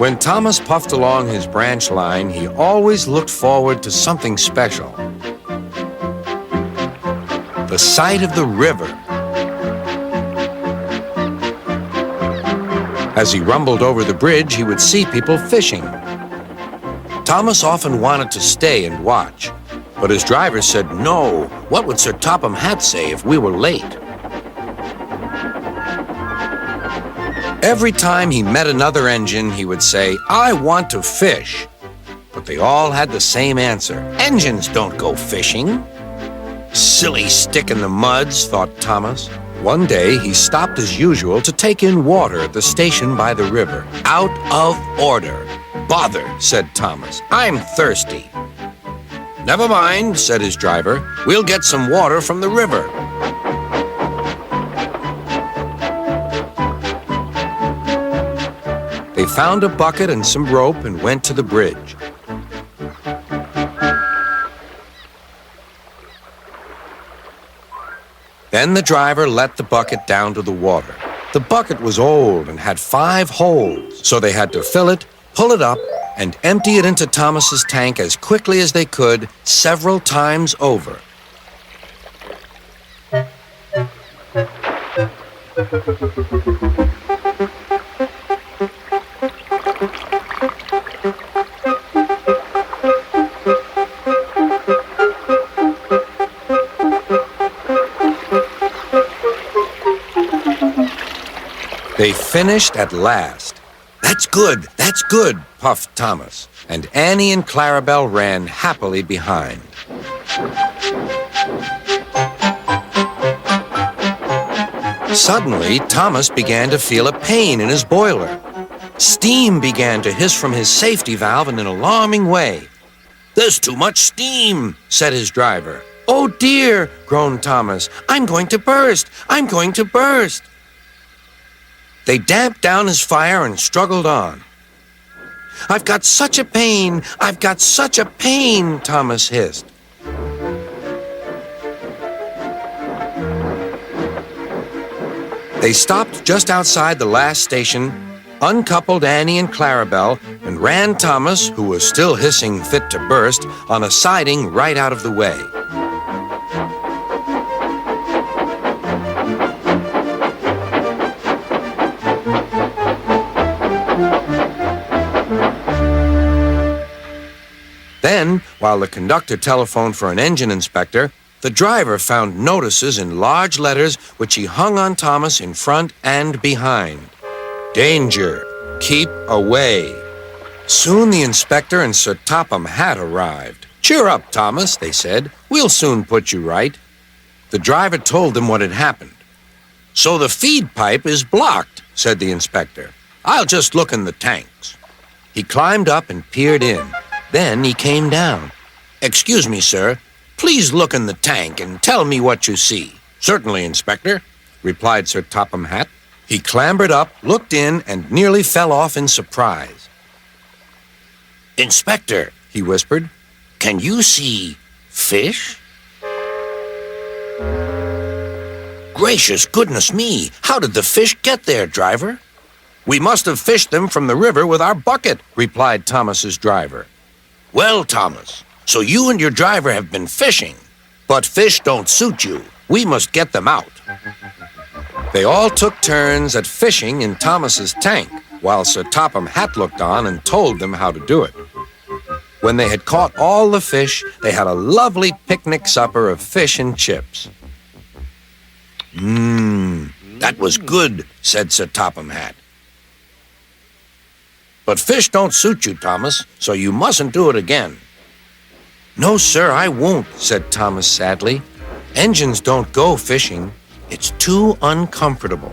When Thomas puffed along his branch line, he always looked forward to something special. The sight of the river. As he rumbled over the bridge, he would see people fishing. Thomas often wanted to stay and watch, but his driver said no. What would Sir Topham Hatt say if we were late? Every time he met another engine, he would say, "I want to fish." But they all had the same answer. "Engines don't go fishing." Silly stick in the muds, thought Thomas. One day, he stopped as usual to take in water at the station by the river. Out of order. "Bother," said Thomas. "I'm thirsty." "Never mind," said his driver. "We'll get some water from the river." They found a bucket and some rope and went to the bridge. Then the driver let the bucket down to the water. The bucket was old and had 5 holes, so they had to fill it, pull it up, and empty it into Thomas's tank as quickly as they could, several times over. They finished at last. That's good, puffed Thomas, and Annie and Clarabelle ran happily behind. Suddenly, Thomas began to feel a pain in his boiler. Steam began to hiss from his safety valve in an alarming way. "There's too much steam," said his driver. "Oh dear," groaned Thomas. "I'm going to burst! I'm going to burst!" They damped down his fire and struggled on. "I've got such a pain! I've got such a pain!" Thomas hissed. They stopped just outside the last station, uncoupled Annie and Clarabelle, and ran Thomas, who was still hissing fit to burst, on a siding right out of the way. Then, while the conductor telephoned for an engine inspector, the driver found notices in large letters which he hung on Thomas in front and behind. "Danger! Keep away!" Soon the inspector and Sir Topham Hatt arrived. "Cheer up, Thomas," they said. "We'll soon put you right." The driver told them what had happened. "So the feed pipe is blocked," said the inspector. "I'll just look in the tanks." He climbed up and peered in. Then he came down. "Excuse me, sir. Please look in the tank and tell me what you see." "Certainly, Inspector," replied Sir Topham Hatt. He clambered up, looked in, and nearly fell off in surprise. "Inspector," he whispered, "can you see fish?" "Gracious goodness me! How did the fish get there, driver?" "We must have fished them from the river with our bucket," replied Thomas's driver. "Well, Thomas, so you and your driver have been fishing, but fish don't suit you. We must get them out." They all took turns at fishing in Thomas's tank, while Sir Topham Hatt looked on and told them how to do it. When they had caught all the fish, they had a lovely picnic supper of fish and chips. That was good," said Sir Topham Hatt. "But fish don't suit you, Thomas, so you mustn't do it again." "No, sir, I won't," said Thomas sadly. "Engines don't go fishing. It's too uncomfortable."